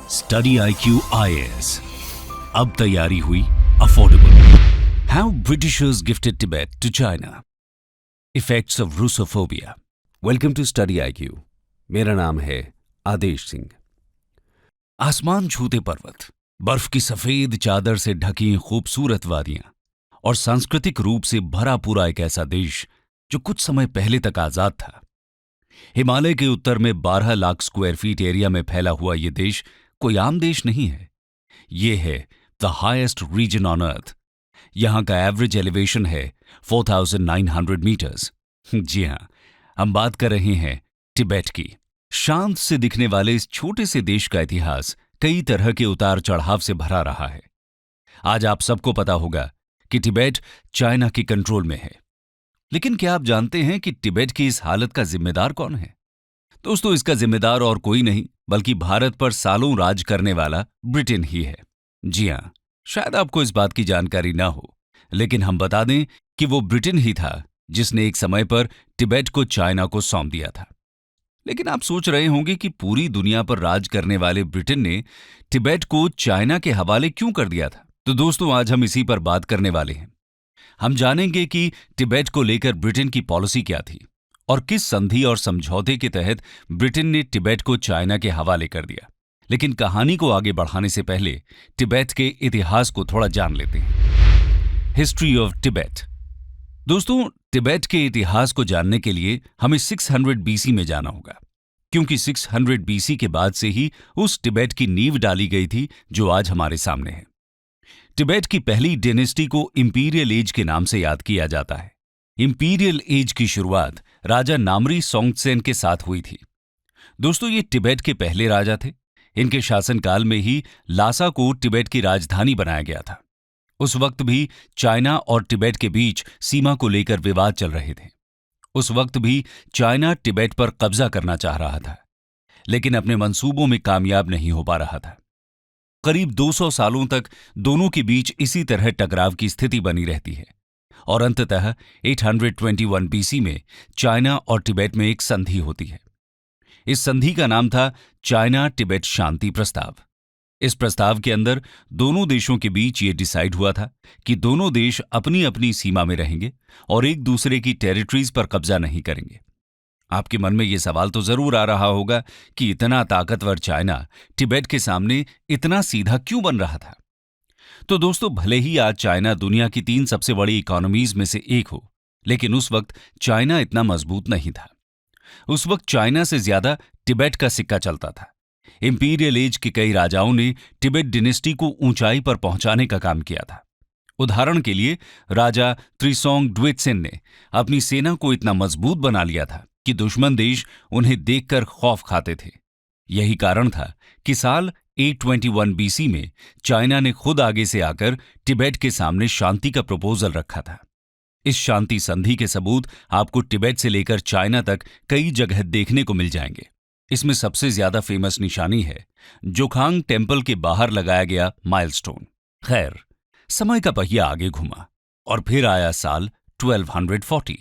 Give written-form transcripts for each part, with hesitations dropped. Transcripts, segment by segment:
Study IQ IAS। अब तैयारी हुई affordable. How Britishers gifted Tibet to China. Effects of Russophobia. Welcome to study IQ। मेरा नाम है आदेश सिंह। आसमान छूते पर्वत, बर्फ की सफेद चादर से ढकी खूबसूरत वादियां और सांस्कृतिक रूप से भरा पूरा एक ऐसा देश जो कुछ समय पहले तक आजाद था। हिमालय के उत्तर में 12 लाख स्क्वायर फीट एरिया में फैला हुआ यह देश कोई आम देश नहीं है। ये है the highest region on earth. यहां का एवरेज एलिवेशन है 4900 मीटर्स। जी हां, हम बात कर रहे हैं तिब्बत की। शांत से दिखने वाले इस छोटे से देश का इतिहास कई तरह के उतार चढ़ाव से भरा रहा है। आज आप सबको पता होगा कि तिब्बत चाइना की कंट्रोल में है। लेकिन क्या आप जानते हैं कि तिब्बत की इस हालत का जिम्मेदार कौन है? दोस्तों, इसका जिम्मेदार और कोई नहीं बल्कि भारत पर सालों राज करने वाला ब्रिटेन ही है। जी हां, शायद आपको इस बात की जानकारी ना हो, लेकिन हम बता दें कि वो ब्रिटेन ही था जिसने एक समय पर तिब्बत को चाइना को सौंप दिया था। लेकिन आप सोच रहे होंगे कि पूरी दुनिया पर राज करने वाले ब्रिटेन ने तिब्बत को चाइना के हवाले क्यों कर दिया था? तो दोस्तों, आज हम इसी पर बात करने वाले हैं। हम जानेंगे कि तिब्बत को लेकर ब्रिटेन की पॉलिसी क्या थी और किस संधि और समझौते के तहत ब्रिटेन ने तिब्बत को चाइना के हवाले कर दिया। लेकिन कहानी को आगे बढ़ाने से पहले तिब्बत के इतिहास को थोड़ा जान लेते हैं। History of Tibet. दोस्तों, तिब्बत के इतिहास को जानने के लिए हमें 600 BC में जाना होगा, क्योंकि 600 BC के बाद से ही उस तिब्बत की नींव डाली गई थी जो आज हमारे सामने है। तिब्बत की पहली डायनेस्टी को इंपीरियल एज के नाम से याद किया जाता है। इंपीरियल एज की शुरुआत राजा नामरी सोंगत्सेन के साथ हुई थी। दोस्तों, ये तिब्बत के पहले राजा थे। इनके शासनकाल में ही लासा को तिब्बत की राजधानी बनाया गया था। उस वक्त भी चाइना और तिब्बत के बीच सीमा को लेकर विवाद चल रहे थे। उस वक्त भी चाइना तिब्बत पर कब्जा करना चाह रहा था, लेकिन अपने मंसूबों में कामयाब नहीं हो पा रहा था। करीब 200 सालों तक दोनों के बीच इसी तरह टकराव की स्थिति बनी रहती है और अंततः 821 BC में चाइना और तिब्बत में एक संधि होती है। इस संधि का नाम था चाइना तिब्बत शांति प्रस्ताव। इस प्रस्ताव के अंदर दोनों देशों के बीच ये डिसाइड हुआ था कि दोनों देश अपनी अपनी सीमा में रहेंगे और एक दूसरे की टेरिटरीज पर कब्जा नहीं करेंगे। आपके मन में यह सवाल तो जरूर आ रहा होगा कि इतना ताकतवर चाइना तिब्बत के सामने इतना सीधा क्यों बन रहा था? तो दोस्तों, भले ही आज चाइना दुनिया की 3 सबसे बड़ी इकोनॉमीज में से एक हो, लेकिन उस वक्त चाइना इतना मजबूत नहीं था। उस वक्त चाइना से ज्यादा तिब्बत का सिक्का चलता था। इंपीरियल एज के कई राजाओं ने तिब्बत डिनेस्टी को ऊंचाई पर पहुंचाने का काम किया था। उदाहरण के लिए राजा त्रिसोंग ड्वेत्सेन ने अपनी सेना को इतना मजबूत बना लिया था कि दुश्मन देश उन्हें देखकर खौफ खाते थे। यही कारण था कि साल 821 BC में चाइना ने खुद आगे से आकर तिब्बत के सामने शांति का प्रपोजल रखा था। इस शांति संधि के सबूत आपको तिब्बत से लेकर चाइना तक कई जगह देखने को मिल जाएंगे। इसमें सबसे ज्यादा फेमस निशानी है जोखांग टेम्पल के बाहर लगाया गया माइलस्टोन। खैर, समय का पहिया आगे घुमा और फिर आया साल 1240,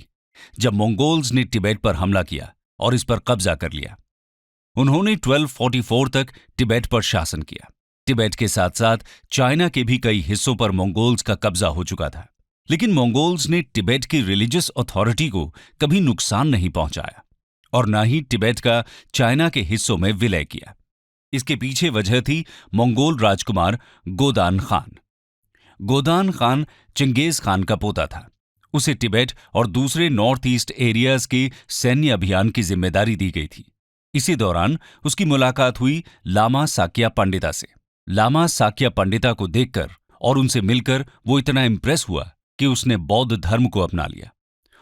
जब मंगोल्स ने तिब्बत पर हमला किया और इस पर कब्जा कर लिया। उन्होंने 1244 तक तिब्बत पर शासन किया। तिब्बत के साथ साथ चाइना के भी कई हिस्सों पर मंगोल्स का कब्जा हो चुका था, लेकिन मंगोल्स ने तिब्बत की रिलीजियस अथॉरिटी को कभी नुकसान नहीं पहुंचाया और न ही तिब्बत का चाइना के हिस्सों में विलय किया। इसके पीछे वजह थी मंगोल राजकुमार गोदान खान। गोदान खान चंगेज खान का पोता था। उसे तिब्बत और दूसरे नॉर्थ ईस्ट एरियाज के सैन्य अभियान की जिम्मेदारी दी गई थी। इसी दौरान उसकी मुलाकात हुई लामा साक्या पंडिता से। लामा साक्या पंडिता को देखकर और उनसे मिलकर वो इतना इंप्रेस हुआ कि उसने बौद्ध धर्म को अपना लिया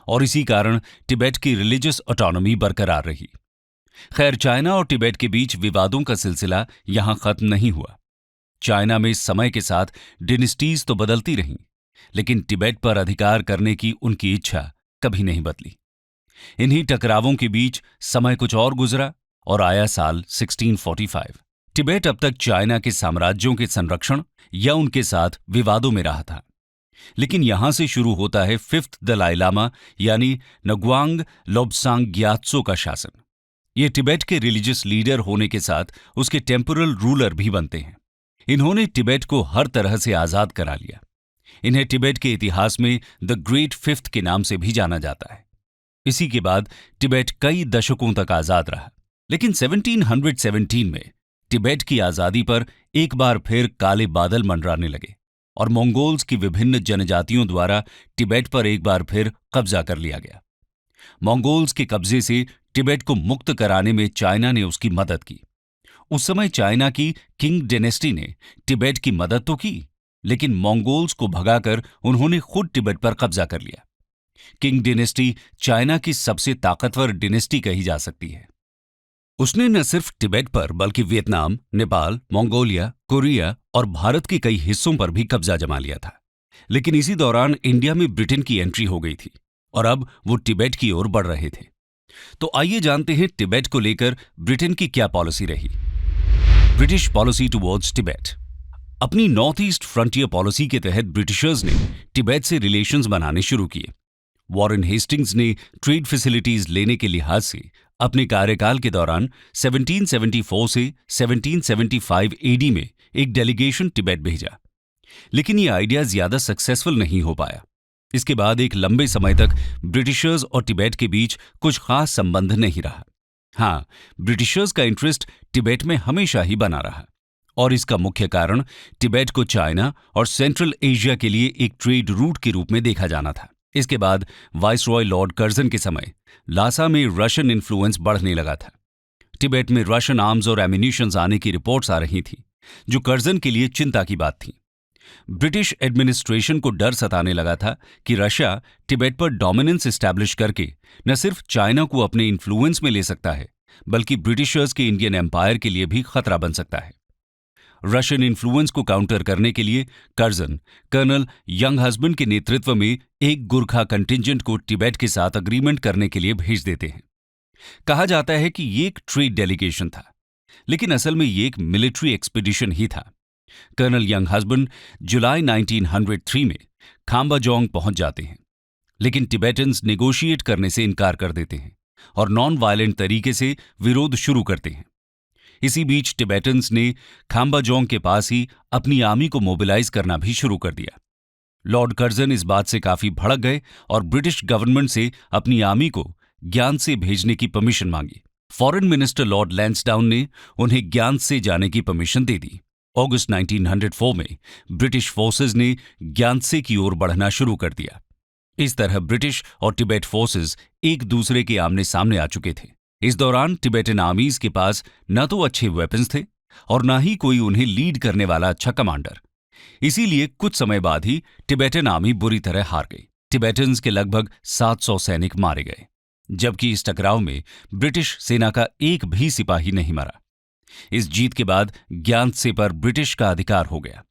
और इसी कारण तिब्बत की रिलीजियस ऑटोनॉमी बरकरार रही। खैर, चाइना और तिब्बत के बीच विवादों का सिलसिला यहां खत्म नहीं हुआ। चाइना में समय के साथ डिनेस्टीज तो बदलती रहीं, लेकिन तिब्बत पर अधिकार करने की उनकी इच्छा कभी नहीं बदली। इन्हीं टकरावों के बीच समय कुछ और गुजरा और आया साल 1645। तिब्बत अब तक चाइना के साम्राज्यों के संरक्षण या उनके साथ विवादों में रहा था, लेकिन यहां से शुरू होता है 5th दलाई लामा यानी नग्वांग लोब्सांग ग्यात्सो का शासन। ये तिब्बत के रिलीजियस लीडर होने के साथ उसके टेम्पोरल रूलर भी बनते हैं। इन्होंने तिब्बत को हर तरह से आजाद करा लिया। इन्हें तिब्बत के इतिहास में द ग्रेट फिफ्थ के नाम से भी जाना जाता है। इसी के बाद तिब्बत कई दशकों तक आजाद रहा, लेकिन 1717 में तिब्बत की आजादी पर एक बार फिर काले बादल मंडराने लगे और मंगोल्स की विभिन्न जनजातियों द्वारा तिब्बत पर एक बार फिर कब्जा कर लिया गया। मंगोल्स के कब्जे से तिब्बत को मुक्त कराने में चाइना ने उसकी मदद की। उस समय चाइना की किंग डायनेस्टी ने तिब्बत की मदद तो की, लेकिन मंगोल्स को भगाकर उन्होंने खुद तिब्बत पर कब्जा कर लिया। किंग डायनेस्टी चाइना की सबसे ताकतवर डायनेस्टी कही जा सकती है। उसने न सिर्फ तिब्बत पर बल्कि वियतनाम, नेपाल, मंगोलिया, कोरिया और भारत के कई हिस्सों पर भी कब्जा जमा लिया था। लेकिन इसी दौरान इंडिया में ब्रिटेन की एंट्री हो गई थी और अब वो तिब्बत की ओर बढ़ रहे थे। तो आइए जानते हैं तिब्बत को लेकर ब्रिटेन की क्या पॉलिसी रही। British policy towards Tibet. अपनी नॉर्थ ईस्ट फ्रंटियर पॉलिसी के तहत ब्रिटिशर्स ने तिब्बत से रिलेशंस बनाने शुरू किए। वॉरेन हेस्टिंग्स ने ट्रेड फैसिलिटीज लेने के लिहाज से अपने कार्यकाल के दौरान 1774 से 1775 एडी में एक डेलीगेशन तिब्बत भेजा, लेकिन यह आइडिया ज्यादा सक्सेसफुल नहीं हो पाया। इसके बाद एक लंबे समय तक ब्रिटिशर्स और तिब्बत के बीच कुछ खास संबंध नहीं रहा। हाँ, ब्रिटिशर्स का इंटरेस्ट तिब्बत में हमेशा ही बना रहा और इसका मुख्य कारण तिब्बत को चाइना और सेंट्रल एशिया के लिए एक ट्रेड रूट के रूप में देखा जाना था। इसके बाद वाइसरॉय लॉर्ड कर्जन के समय लासा में रशियन इन्फ्लुएंस बढ़ने लगा था। तिब्बत में रशियन आर्म्स और एम्यूनिशंस आने की रिपोर्ट्स आ रही थी, जो कर्जन के लिए चिंता की बात थी। ब्रिटिश एडमिनिस्ट्रेशन को डर सताने लगा था कि रशिया तिब्बत पर डोमिनेंस एस्टैब्लिश करके न सिर्फ चाइना को अपने इन्फ्लुएंस में ले सकता है, बल्कि ब्रिटिशर्स के इंडियन एम्पायर के लिए भी खतरा बन सकता है। रशियन इन्फ्लुएंस को काउंटर करने के लिए कर्जन कर्नल यंग हस्बैंड के नेतृत्व में एक गुरखा कंटिंजेंट को तिब्बत के साथ अग्रीमेंट करने के लिए भेज देते हैं। कहा जाता है कि ये एक ट्रेड डेलीगेशन था, लेकिन असल में ये एक मिलिट्री एक्सपीडिशन ही था। कर्नल यंग हस्बैंड जुलाई 1903 में खाम्बाजोंग पहुंच जाते हैं, लेकिन तिब्बतन्स नेगोशिएट करने से इनकार कर देते हैं और नॉन वायलेंट तरीके से विरोध शुरू करते हैं। इसी बीच तिब्बतन्स ने खाम्बाजोंग के पास ही अपनी आर्मी को मोबिलाइज करना भी शुरू कर दिया। लॉर्ड कर्जन इस बात से काफी भड़क गए और ब्रिटिश गवर्नमेंट से अपनी आर्मी को ज्ञान से भेजने की परमिशन मांगी। फॉरेन मिनिस्टर लॉर्ड लैंसडाउन ने उन्हें ज्ञान से जाने की परमिशन दे दी। अगस्त 1904 में ब्रिटिश फोर्सेज ने ज्ञानसे की ओर बढ़ना शुरू कर दिया। इस तरह ब्रिटिश और तिब्बत फोर्सेज एक दूसरे के आमने सामने आ चुके थे। इस दौरान तिब्बतन आर्मीज के पास न तो अच्छे वेपन्स थे और न ही कोई उन्हें लीड करने वाला अच्छा कमांडर। इसीलिए कुछ समय बाद ही तिब्बतन आर्मी बुरी तरह हार गई। तिब्बतन्स के लगभग 700 सैनिक मारे गए, जबकि इस टकराव में ब्रिटिश सेना का एक भी सिपाही नहीं मरा। इस जीत के बाद ज्ञानसे पर ब्रिटिश का अधिकार हो गया,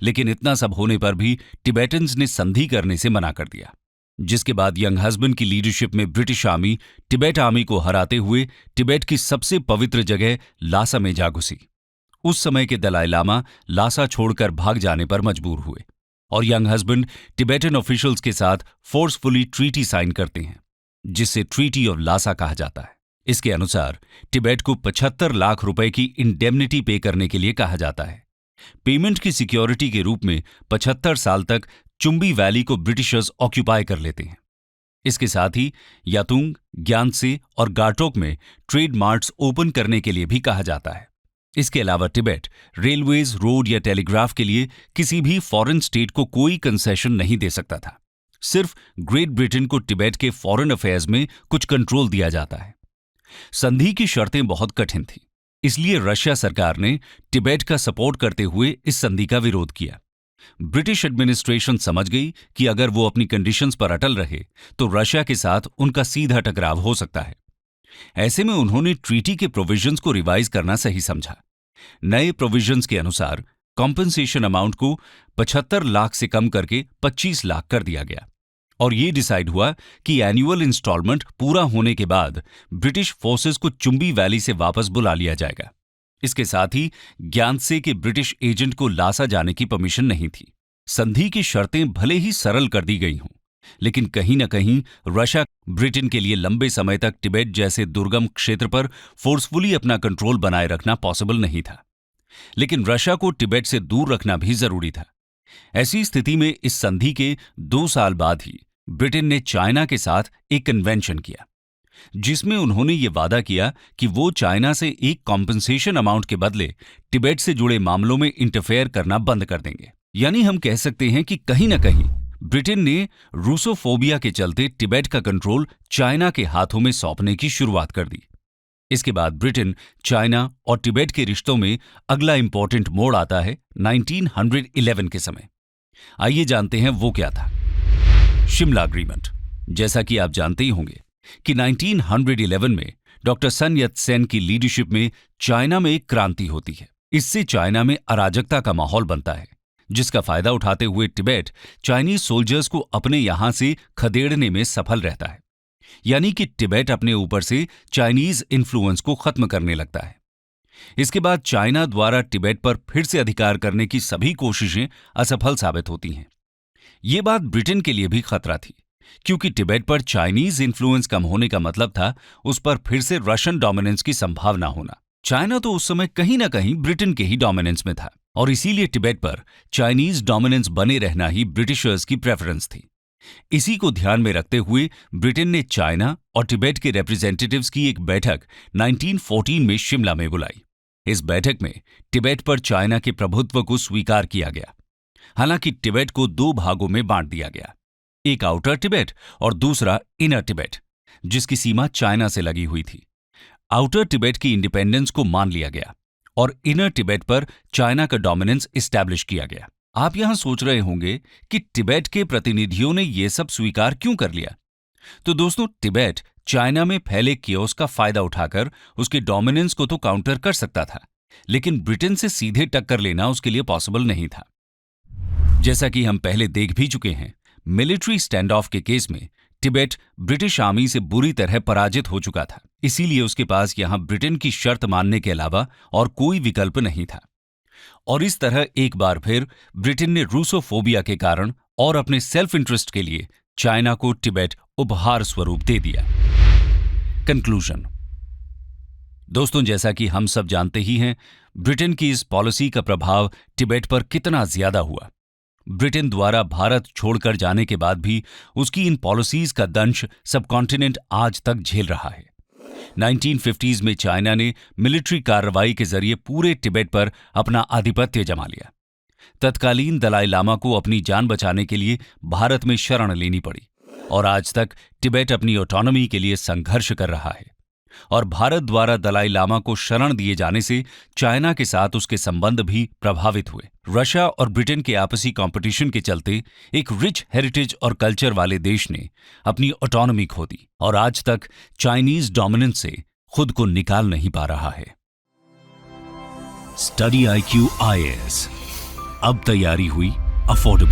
लेकिन इतना सब होने पर भी तिब्बतन्स ने संधि करने से मना कर दिया, जिसके बाद यंग हस्बैंड की लीडरशिप में ब्रिटिश आर्मी तिब्बत आर्मी को हराते हुए तिब्बत की सबसे पवित्र जगह लासा में जा घुसी। उस समय के दलाई लामा लासा छोड़कर भाग जाने पर मजबूर हुए और यंग हस्बैंड तिब्बतन ऑफिशियल्स के साथ फोर्सफुली ट्रीटी साइन करते हैं, जिसे ट्रीटी ऑफ लासा कहा जाता है। इसके अनुसार तिब्बत को 75 लाख रुपए की इंडेमनिटी पे करने के लिए कहा जाता है। पेमेंट की सिक्योरिटी के रूप में 75 साल तक चुंबी वैली को ब्रिटिशर्स ऑक्यूपाई कर लेते हैं। इसके साथ ही यातुंग, ज्ञानसे और गाटोक में ट्रेड मार्ट्स ओपन करने के लिए भी कहा जाता है। इसके अलावा तिब्बत रेलवेज, रोड या टेलीग्राफ के लिए किसी भी फॉरेन स्टेट को कोई कंसेशन नहीं दे सकता था। सिर्फ ग्रेट ब्रिटेन को तिब्बत के फॉरेन अफेयर्स में कुछ कंट्रोल दिया जाता है। संधि की शर्तें बहुत कठिन थी, इसलिए रशिया सरकार ने तिब्बत का सपोर्ट करते हुए इस संधि का विरोध किया। ब्रिटिश एडमिनिस्ट्रेशन समझ गई कि अगर वो अपनी कंडीशंस पर अटल रहे तो रशिया के साथ उनका सीधा टकराव हो सकता है। ऐसे में उन्होंने ट्रीटी के प्रोविजंस को रिवाइज करना सही समझा। नए प्रोविजंस के अनुसार कॉम्पेंसेशन अमाउंट को 75 लाख से कम करके 25 लाख कर दिया गया और ये डिसाइड हुआ कि एनुअल इंस्टॉलमेंट पूरा होने के बाद ब्रिटिश फोर्सेस को चुंबी वैली से वापस बुला लिया जाएगा। इसके साथ ही ज्ञानसे के ब्रिटिश एजेंट को लासा जाने की परमिशन नहीं थी। संधि की शर्तें भले ही सरल कर दी गई हों, लेकिन कहीं न कहीं रशिया ब्रिटेन के लिए लंबे समय तक तिब्बत जैसे दुर्गम क्षेत्र पर फोर्सफुली अपना कंट्रोल बनाए रखना पॉसिबल नहीं था। लेकिन रशिया को तिब्बत से दूर रखना भी जरूरी था। ऐसी स्थिति में इस संधि के 2 साल बाद ही ब्रिटेन ने चाइना के साथ एक कन्वेंशन किया, जिसमें उन्होंने ये वादा किया कि वो चाइना से एक कॉम्पनसेशन अमाउंट के बदले तिब्बत से जुड़े मामलों में इंटरफेयर करना बंद कर देंगे। यानी हम कह सकते हैं कि कहीं न कहीं ब्रिटेन ने रूसोफोबिया के चलते तिब्बत का कंट्रोल चाइना के हाथों में सौंपने की शुरुआत कर दी। इसके बाद ब्रिटेन, चाइना और तिब्बत के रिश्तों में अगला इंपॉर्टेंट मोड़ आता है 1911 के समय। आइए जानते हैं वो क्या था। शिमला अग्रीमेंट। जैसा कि आप जानते ही होंगे कि 1911 में डॉक्टर सन यत सेन की लीडरशिप में चाइना में एक क्रांति होती है। इससे चाइना में अराजकता का माहौल बनता है, जिसका फायदा उठाते हुए तिब्बत चाइनीज सोल्जर्स को अपने यहां से खदेड़ने में सफल रहता है। यानी कि तिब्बत अपने ऊपर से चाइनीज इन्फ्लुएंस को खत्म करने लगता है। इसके बाद चाइना द्वारा तिब्बत पर फिर से अधिकार करने की सभी कोशिशें असफल साबित होती हैं। ये बात ब्रिटेन के लिए भी खतरा थी, क्योंकि तिब्बत पर चाइनीज इन्फ्लुएंस कम होने का मतलब था उस पर फिर से रशियन डोमिनेंस की संभावना होना। चाइना तो उस समय कहीं ना कहीं ब्रिटेन के ही डोमिनेंस में था और इसीलिए तिब्बत पर चाइनीज डोमिनेंस बने रहना ही ब्रिटिशर्स की प्रेफरेंस थी। इसी को ध्यान में रखते हुए ब्रिटेन ने चाइना और तिब्बत के रिप्रेजेंटेटिव्स की एक बैठक 1914 में शिमला में बुलाई। इस बैठक में तिब्बत पर चाइना के प्रभुत्व को स्वीकार किया गया। हालांकि तिब्बत को 2 भागों में बांट दिया गया, एक आउटर तिब्बत और दूसरा इनर तिब्बत, जिसकी सीमा चाइना से लगी हुई थी। आउटर तिब्बत की इंडिपेंडेंस को मान लिया गया और इनर तिब्बत पर चाइना का डोमिनेंस एस्टैब्लिश किया गया। आप यहां सोच रहे होंगे कि तिब्बत के प्रतिनिधियों ने यह सब स्वीकार क्यों कर लिया। तो दोस्तों, तिब्बत चाइना में फैले कियोस का फायदा उठाकर उसके डोमिनेंस को तो काउंटर कर सकता था, लेकिन ब्रिटेन से सीधे टक्कर लेना उसके लिए पॉसिबल नहीं था। जैसा कि हम पहले देख भी चुके हैं, मिलिट्री स्टैंड ऑफ के केस में तिब्बत ब्रिटिश आर्मी से बुरी तरह पराजित हो चुका था। इसीलिए उसके पास यहां ब्रिटेन की शर्त मानने के अलावा और कोई विकल्प नहीं था। और इस तरह एक बार फिर ब्रिटेन ने रूसोफोबिया के कारण और अपने सेल्फ इंटरेस्ट के लिए चाइना को तिब्बत उपहार स्वरूप दे दिया। कंक्लूजन। दोस्तों, जैसा कि हम सब जानते ही हैं, ब्रिटेन की इस पॉलिसी का प्रभाव तिब्बत पर कितना ज्यादा हुआ। ब्रिटेन द्वारा भारत छोड़कर जाने के बाद भी उसकी इन पॉलिसीज का दंश सबकॉन्टिनेंट आज तक झेल रहा है। 1950s में चाइना ने मिलिट्री कार्रवाई के जरिए पूरे तिब्बत पर अपना आधिपत्य जमा लिया। तत्कालीन दलाई लामा को अपनी जान बचाने के लिए भारत में शरण लेनी पड़ी और आज तक तिब्बत अपनी ऑटोनॉमी के लिए संघर्ष कर रहा है। और भारत द्वारा दलाई लामा को शरण दिए जाने से चाइना के साथ उसके संबंध भी प्रभावित हुए। रशिया और ब्रिटेन के आपसी कंपटीशन के चलते एक रिच हेरिटेज और कल्चर वाले देश ने अपनी ऑटोनॉमी खो दी और आज तक चाइनीज डोमिनेंस से खुद को निकाल नहीं पा रहा है। स्टडी IQ IAS अब तैयारी हुई अफोर्डेबल।